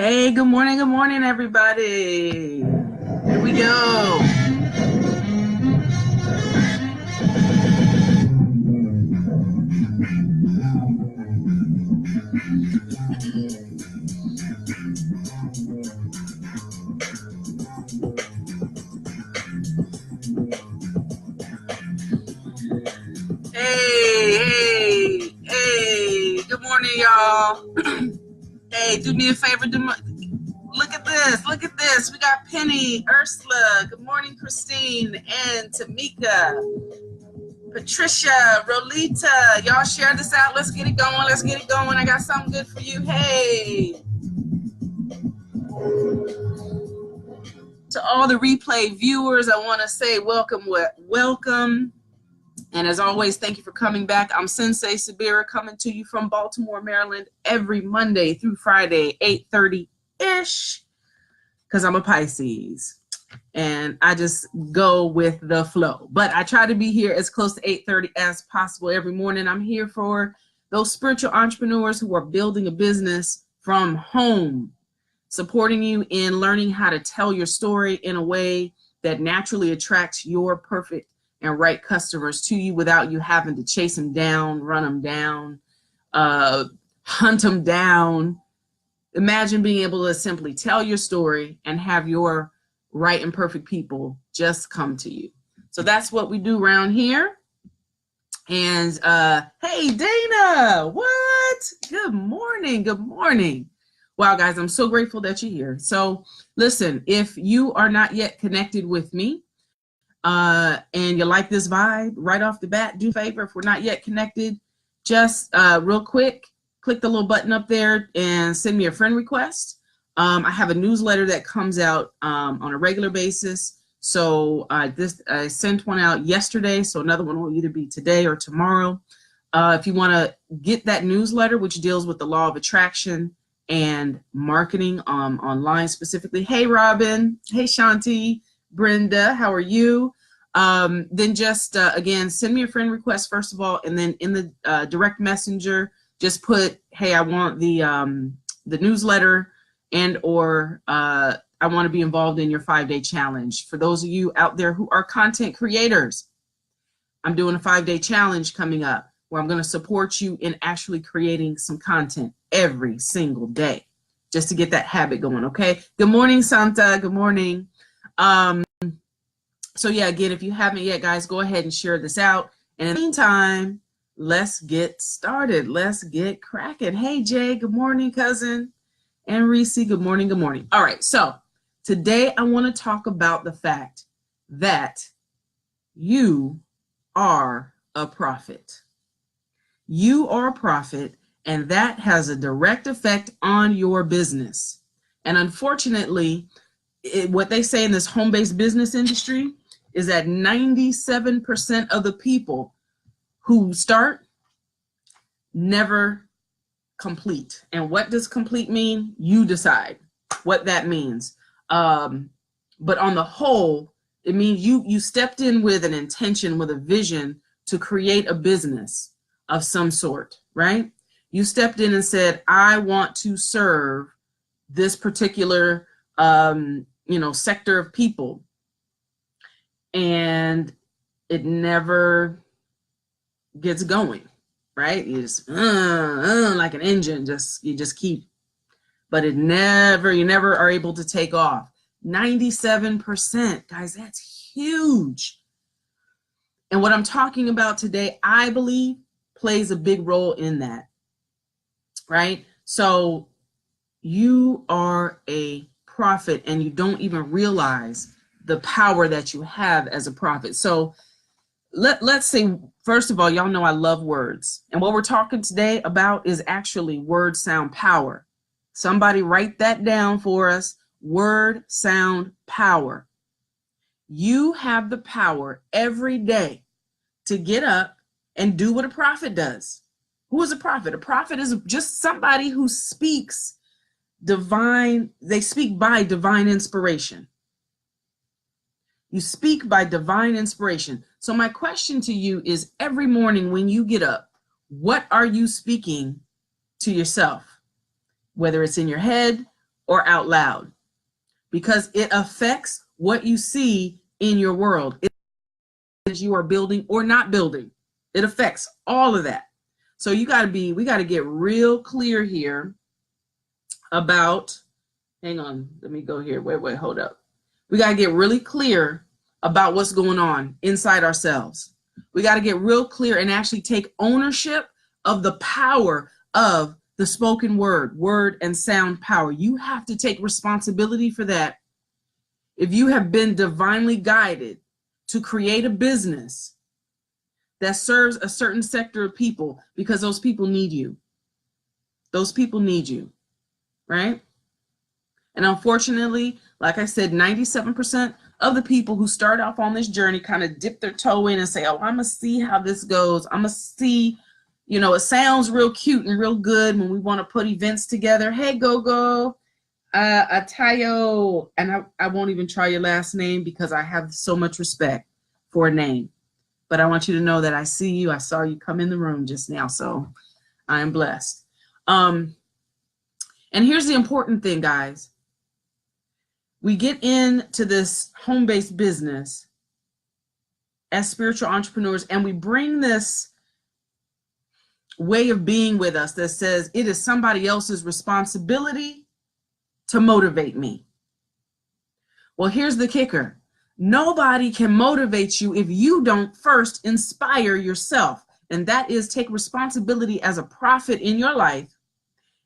Hey, good morning, everybody. Here we go. Hey, good morning, y'all. Hey, do me a favor, look at this. We got Penny, Ursula, good morning, Christine, and Tamika, Patricia, Rolita. Y'all share this out. Let's get it going. I got something good for you. Hey. To all the replay viewers, I want to say welcome. And as always, thank you for coming back. I'm Sensei Sabira, coming to you from Baltimore, Maryland, every Monday through Friday, 8:30-ish, because I'm a Pisces. And I just go with the flow. But I try to be here as close to 8:30 as possible every morning. I'm here for those spiritual entrepreneurs who are building a business from home, supporting you in learning how to tell your story in a way that naturally attracts your perfect and right customers to you without you having to chase them down, run them down, hunt them down. Imagine being able to simply tell your story and have your right and perfect people just come to you. So that's what we do around here. And hey, Dana, what? Good morning. Wow, guys, I'm so grateful that you're here. So listen, if you are not yet connected with me, and you like this vibe right off the bat, do a favor. If we're not yet connected, just real quick, click the little button up there and send me a friend request. I have a newsletter that comes out on a regular basis. So I sent one out yesterday, so another one will either be today or tomorrow. If you want to get that newsletter, which deals with the law of attraction and marketing online specifically. Hey, Robin. Hey, Shanti. Brenda, how are you? Then just, again, send me a friend request, first of all, and then in the direct messenger, just put, hey, I want the newsletter and or I want to be involved in your 5-day challenge. For those of you out there who are content creators, I'm doing a 5-day challenge coming up where I'm going to support you in actually creating some content every single day just to get that habit going, okay? Good morning, Santa. Good morning. So yeah, again, if you haven't yet, guys, go ahead and share this out. And in the meantime, let's get started. Let's get cracking. Hey, Jay, good morning, cousin. And Reese, good morning. All right, so today I want to talk about the fact that you are a prophet. You are a prophet, and that has a direct effect on your business. And unfortunately, what they say in this home-based business industry is that 97% of the people who start never complete. And what does complete mean? You decide what that means. But on the whole, it means you stepped in with an intention, with a vision to create a business of some sort, right? You stepped in and said, I want to serve this particular sector of people, and it never gets going, right? You just like an engine, you just keep, but you never are able to take off. 97%, guys, that's huge. And what I'm talking about today, I believe, plays a big role in that, right? So you are a prophet and you don't even realize the power that you have as a prophet. So let's say, first of all, y'all know I love words. And what we're talking today about is actually word sound power. Somebody write that down for us. Word sound power. You have the power every day to get up and do what a prophet does. Who is a prophet? A prophet is just somebody who speaks they speak by divine inspiration. You speak by divine inspiration. So my question to you is, every morning when you get up, what are you speaking to yourself? Whether it's in your head or out loud, because it affects what you see in your world. It is you are building or not building. It affects all of that. So we got to get real clear here about, hang on, let me go here. Wait, hold up. We got to get really clear about what's going on inside ourselves. We got to get real clear and actually take ownership of the power of the spoken word and sound power. You have to take responsibility for that. If you have been divinely guided to create a business that serves a certain sector of people, because those people need you. Those people need you, right? And unfortunately, like I said, 97% of the people who start off on this journey kind of dip their toe in and say, oh, I'm going to see how this goes. I'm going to see, it sounds real cute and real good when we want to put events together. Hey, Gogo, Atayo, and I won't even try your last name because I have so much respect for a name. But I want you to know that I see you. I saw you come in the room just now, so I am blessed. And here's the important thing, guys. We get into this home-based business as spiritual entrepreneurs, and we bring this way of being with us that says it is somebody else's responsibility to motivate me. Well, here's the kicker. Nobody can motivate you if you don't first inspire yourself. And that is take responsibility as a prophet in your life,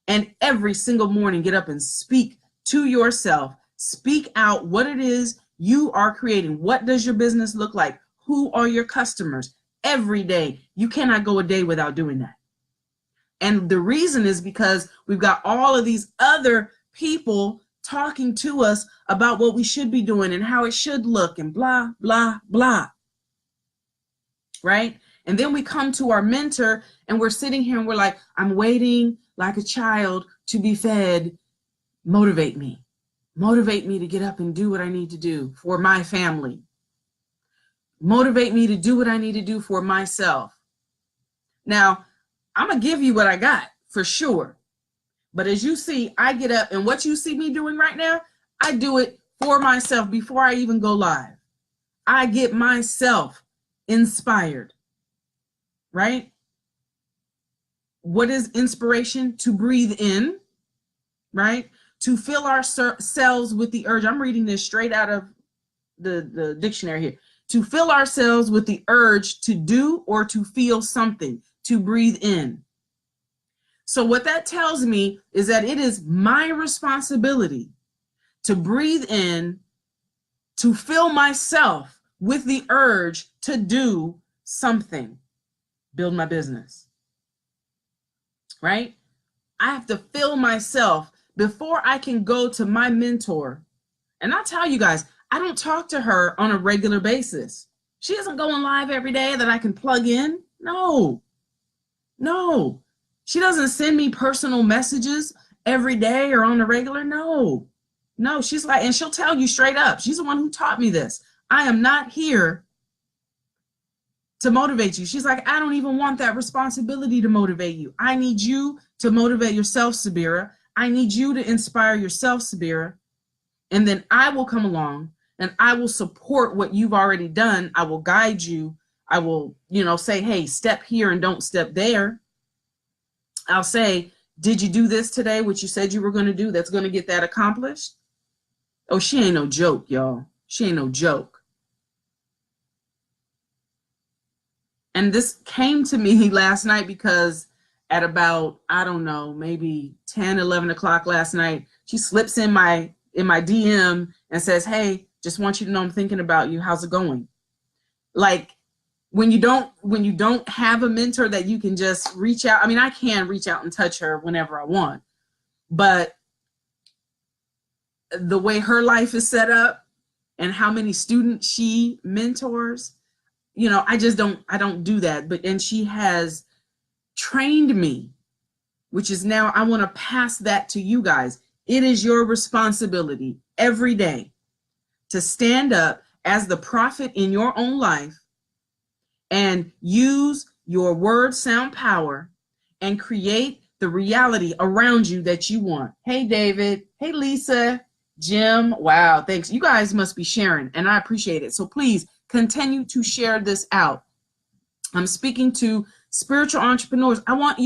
and every single morning get up and speak to yourself. Speak out what it is you are creating. What does your business look like? Who are your customers? Every day. You cannot go a day without doing that. And the reason is because we've got all of these other people talking to us about what we should be doing and how it should look and blah, blah, blah. Right? And then we come to our mentor and we're sitting here and we're like, I'm waiting like a child to be fed. Motivate me. Motivate me to get up and do what I need to do for my family. Motivate me to do what I need to do for myself. Now, I'm going to give you what I got for sure. But as you see, I get up, and what you see me doing right now, I do it for myself before I even go live. I get myself inspired, right? What is inspiration? To breathe in, right? To fill our cells with the urge. I'm reading this straight out of the dictionary here. To fill ourselves with the urge to do or to feel something, to breathe in. So what that tells me is that it is my responsibility to breathe in, to fill myself with the urge to do something, build my business, right? I have to fill myself before I can go to my mentor. And I'll tell you guys, I don't talk to her on a regular basis. She isn't going live every day that I can plug in. No. She doesn't send me personal messages every day or on a regular. No, she's like, and she'll tell you straight up, she's the one who taught me this. I am not here to motivate you. She's like, I don't even want that responsibility to motivate you. I need you to motivate yourself, Sabira. I need you to inspire yourself, Sabira. And then I will come along and I will support what you've already done. I will guide you. I will, say, hey, step here and don't step there. I'll say, did you do this today, what you said you were going to do that's going to get that accomplished? Oh, she ain't no joke, y'all. She ain't no joke. And this came to me last night because at about, I don't know, maybe 10, 11 o'clock last night, she slips in my DM and says, hey, just want you to know I'm thinking about you. How's it going? Like, when you don't have a mentor that you can just reach out. I mean, I can reach out and touch her whenever I want, but the way her life is set up and how many students she mentors, I don't do that. And she has trained me, which is now I want to pass that to you guys. It is your responsibility every day to stand up as the prophet in your own life and use your word sound power and create the reality around you that you want. Hey, David. Hey, Lisa. Jim. Wow, thanks. You guys must be sharing, and I appreciate it. So please continue to share this out. I'm speaking to spiritual entrepreneurs. I want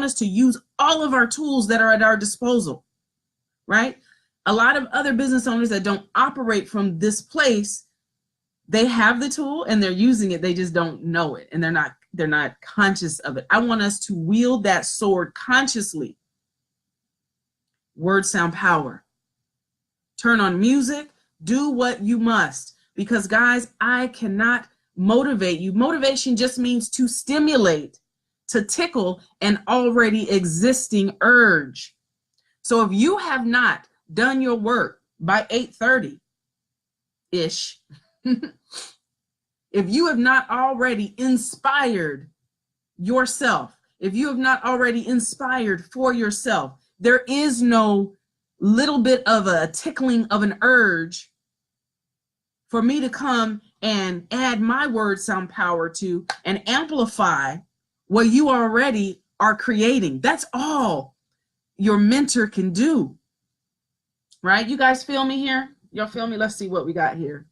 us to use all of our tools that are at our disposal, right? A lot of other business owners that don't operate from this place, they have the tool and they're using it. They just don't know it, and they're not conscious of it. I want us to wield that sword consciously. Word, sound, power. Turn on music, do what you must, because guys, I cannot motivate you. Motivation just means to stimulate, to tickle an already existing urge. So if you have not done your work by 8:30-ish, if you have not already inspired yourself, if you have not already inspired for yourself, there is no little bit of a tickling of an urge for me to come and add my word sound power to and amplify what you already are creating. That's all your mentor can do, right? You guys feel me here? Y'all feel me? Let's see what we got here.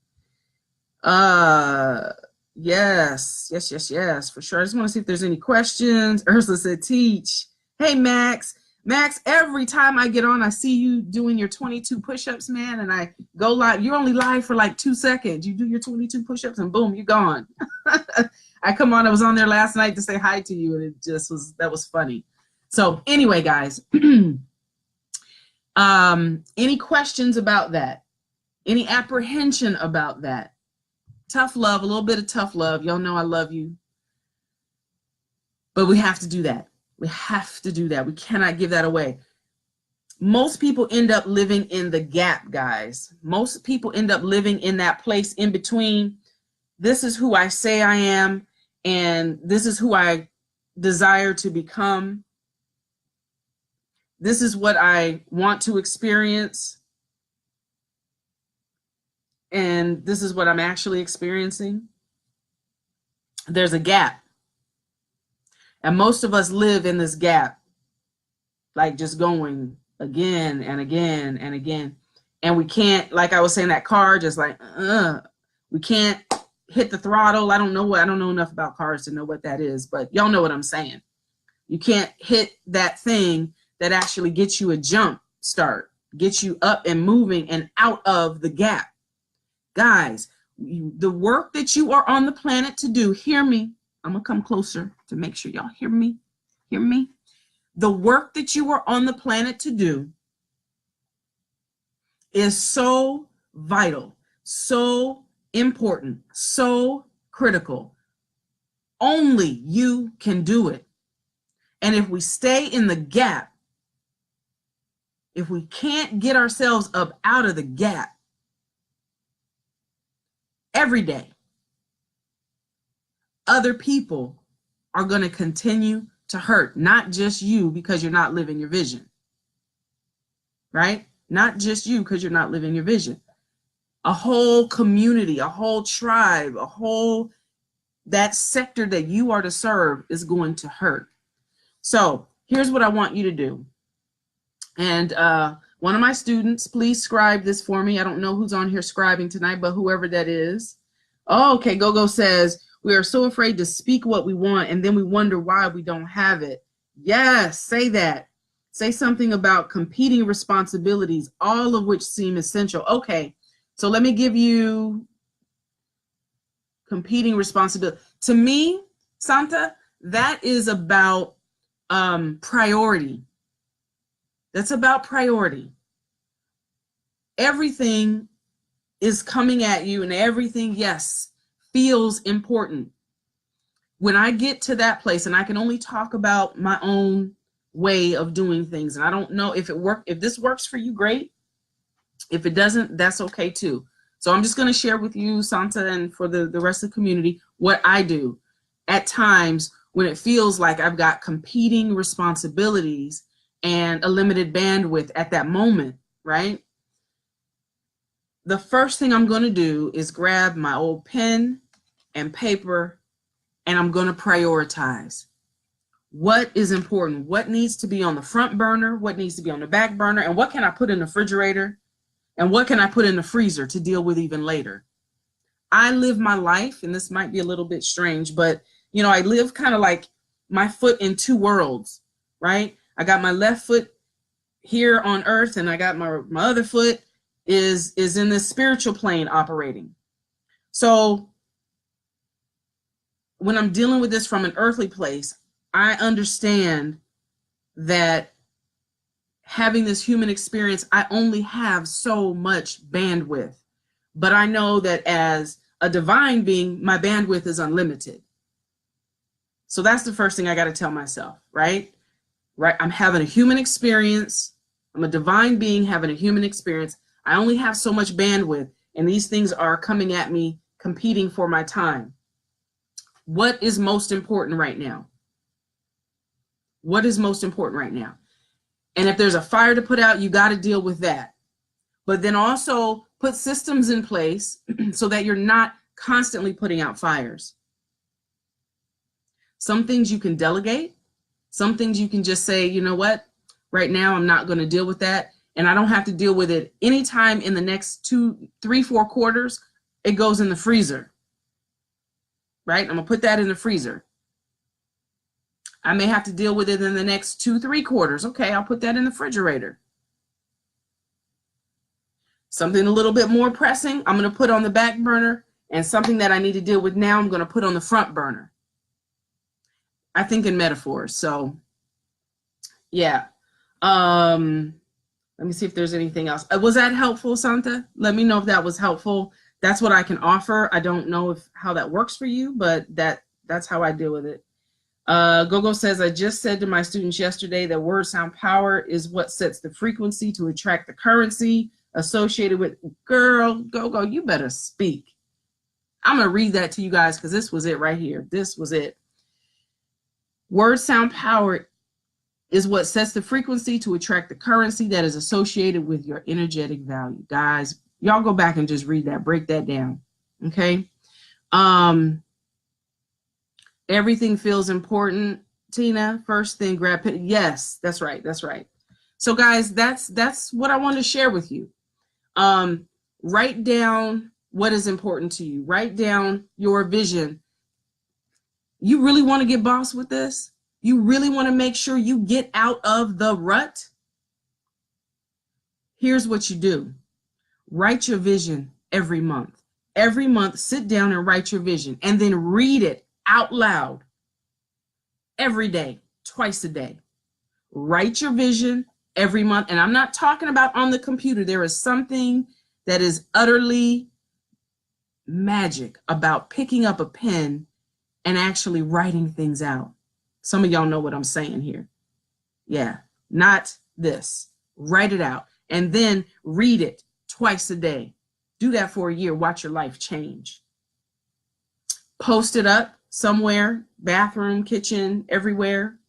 Yes, for sure. I just want to see if there's any questions. Ursula said, teach. Hey, Max, every time I get on, I see you doing your 22 push-ups, man, and I go live. You're only live for like 2 seconds. You do your 22 push-ups and boom, you're gone. I come on, I was on there last night to say hi to you, and that was funny. So anyway, guys, any questions about that? Any apprehension about that? Tough love, a little bit of tough love. Y'all know I love you. But we have to do that. We have to do that. We cannot give that away. Most people end up living in the gap, guys. Most people end up living in that place in between. This is who I say I am, and this is who I desire to become. This is what I want to experience. And this is what I'm actually experiencing. There's a gap. And most of us live in this gap, like just going again and again and again. And we can't, like I was saying, that car, just like, we can't hit the throttle. I don't know enough about cars to know what that is, but y'all know what I'm saying. You can't hit that thing that actually gets you a jump start, gets you up and moving and out of the gap. Guys, the work that you are on the planet to do, hear me. I'm going to come closer to make sure y'all hear me. Hear me. The work that you are on the planet to do is so vital, so important, so critical. Only you can do it. And if we stay in the gap, if we can't get ourselves up out of the gap every day, other people are going to continue to hurt, not just you because you're not living your vision, right? Not just you because you're not living your vision. A whole community, a whole tribe, that sector that you are to serve is going to hurt. So here's what I want you to do. And one of my students, please scribe this for me. I don't know who's on here scribing tonight, but whoever that is. Oh, okay, Gogo says, we are so afraid to speak what we want, and then we wonder why we don't have it. Yes, say that. Say something about competing responsibilities, all of which seem essential. Okay, so let me give you competing responsibility. To me, Santa, that is about priority. That's about priority. Everything is coming at you, and everything, yes, feels important. When I get to that place, and I can only talk about my own way of doing things, and I don't know if this works for you, great. If it doesn't, that's okay too. So I'm just going to share with you, Santa, and for the rest of the community, what I do at times when it feels like I've got competing responsibilities and a limited bandwidth at that moment, right? The first thing I'm going to do is grab my old pen and paper, and I'm going to prioritize. What is important? What needs to be on the front burner? What needs to be on the back burner? And what can I put in the refrigerator? And what can I put in the freezer to deal with even later? I live my life, and this might be a little bit strange, but you know, I live kind of like my foot in two worlds, right? I got my left foot here on earth, and I got my other foot is in the spiritual plane operating. So when I'm dealing with this from an earthly place, I understand that having this human experience, I only have so much bandwidth. But I know that as a divine being, my bandwidth is unlimited. So that's the first thing I got to tell myself, right? Right? I'm having a human experience. I'm a divine being having a human experience. I only have so much bandwidth, and these things are coming at me, competing for my time. What is most important right now? What is most important right now? And if there's a fire to put out, you got to deal with that. But then also put systems in place so that you're not constantly putting out fires. Some things you can delegate. Some things you can just say, you know what, right now I'm not going to deal with that. And I don't have to deal with it anytime in the next 2, 3, 4 quarters. It goes in the freezer, right? I'm going to put that in the freezer. I may have to deal with it in the next 2, 3 quarters. Okay, I'll put that in the refrigerator. Something a little bit more pressing, I'm going to put on the back burner, and something that I need to deal with now, I'm going to put on the front burner. I think in metaphors. So, yeah. Let me see if there's anything else. Was that helpful, Santa? Let me know if that was helpful. That's what I can offer. I don't know how that works for you, but that's how I deal with it. Gogo says, I just said to my students yesterday that word sound power is what sets the frequency to attract the currency associated with. Girl, Gogo, you better speak. I'm going to read that to you guys because this was it right here. This was it. Word sound power is what sets the frequency to attract the currency that is associated with your energetic value. Guys, y'all go back and just read that, break that down. Okay. Everything feels important. Tina, first thing, grab pen. Yes, that's right. That's right. So guys, that's what I want to share with you. Write down what is important to you. Write down your vision. You really want to get boss with this? You really want to make sure you get out of the rut? Here's what you do. Write your vision every month. Every month, sit down and write your vision, and then read it out loud every day, twice a day. Write your vision every month. And I'm not talking about on the computer. There is something that is utterly magic about picking up a pen and actually writing things out. Some of y'all know what I'm saying here. Yeah, not this. Write it out and then read it twice a day. Do that for a year. Watch your life change. Post it up somewhere, bathroom, kitchen, everywhere.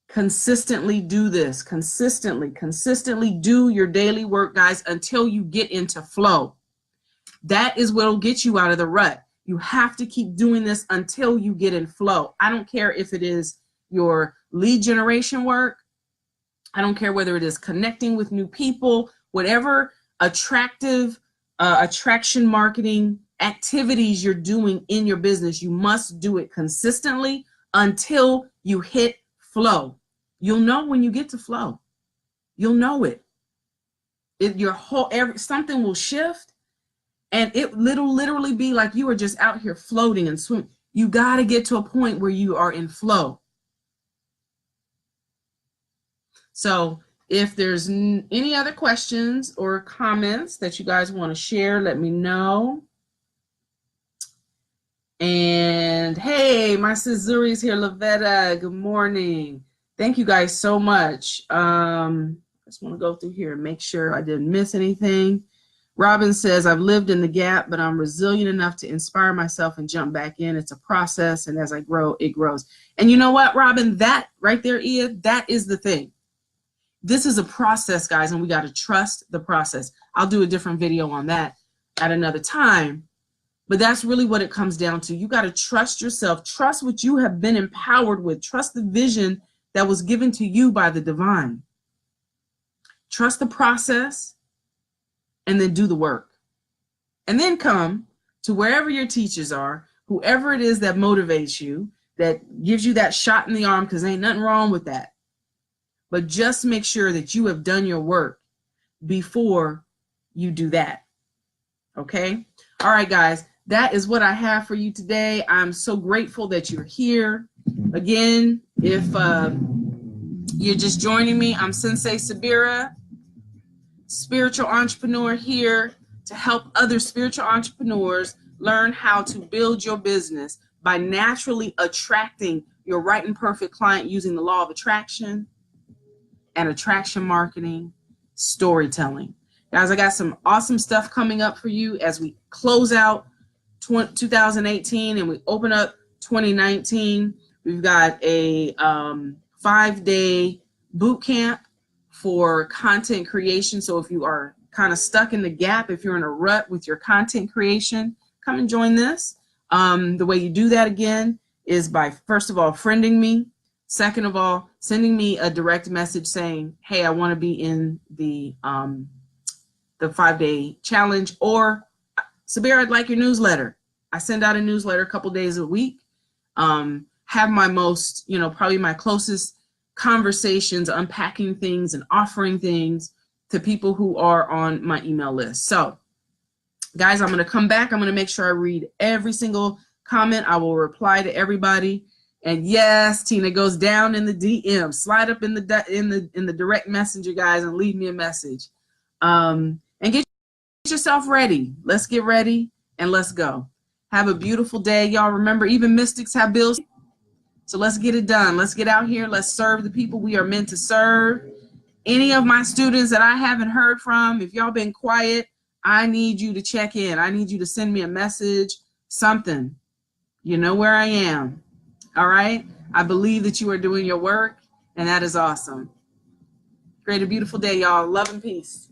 Consistently do this. Consistently do your daily work, guys, until you get into flow. That is what will get you out of the rut. You have to keep doing this until you get in flow. I don't care if it is your lead generation work. I don't care whether it is connecting with new people, whatever attraction marketing activities you're doing in your business, you must do it consistently until you hit flow. You'll know when you get to flow. You'll know it. Something will shift, and it literally be like you are just out here floating and swimming. You got to get to a point where you are in flow. So if there's any other questions or comments that you guys want to share, let me know. And hey, my sis Zuri's here, Lavetta. Good morning. Thank you guys so much. Just want to go through here and make sure I didn't miss anything. Robin says, I've lived in the gap, but I'm resilient enough to inspire myself and jump back in. It's a process, and as I grow, it grows. And you know what, Robin, that right there, that is the thing. This is a process, guys, and we got to trust the process. I'll do a different video on that at another time. But that's really what it comes down to. You got to trust yourself. Trust what you have been empowered with. Trust the vision that was given to you by the divine. Trust the process and then do the work. And then come to wherever your teachers are, whoever it is that motivates you, that gives you that shot in the arm, because ain't nothing wrong with that. But just make sure that you have done your work before you do that. Okay? All right, guys. That is what I have for you today. I'm so grateful that you're here. Again, if you're just joining me, I'm Sensei Sabira, spiritual entrepreneur here to help other spiritual entrepreneurs learn how to build your business by naturally attracting your right and perfect client using the law of attraction and attraction marketing, storytelling. Guys, I got some awesome stuff coming up for you as we close out 2018 and we open up 2019. We've got a 5-day boot camp for content creation. So if you are kind of stuck in the gap, if you're in a rut with your content creation, come and join this. The way you do that again is by, first of all, friending me. Second of all, sending me a direct message saying, hey, I want to be in the 5-day challenge, or Sabira, I'd like your newsletter. I send out a newsletter a couple days a week. Have my most, probably my closest conversations, unpacking things and offering things to people who are on my email list. So, guys, I'm going to come back. I'm going to make sure I read every single comment. I will reply to everybody. And yes, Tina, goes down in the DM. Slide up in the direct messenger, guys, and leave me a message. And get yourself ready. Let's get ready and let's go. Have a beautiful day. Y'all remember, even mystics have bills. So let's get it done. Let's get out here. Let's serve the people we are meant to serve. Any of my students that I haven't heard from, if y'all been quiet, I need you to check in. I need you to send me a message, something. You know where I am. All right? I believe that you are doing your work, and that is awesome. Create a beautiful day, y'all. Love and peace.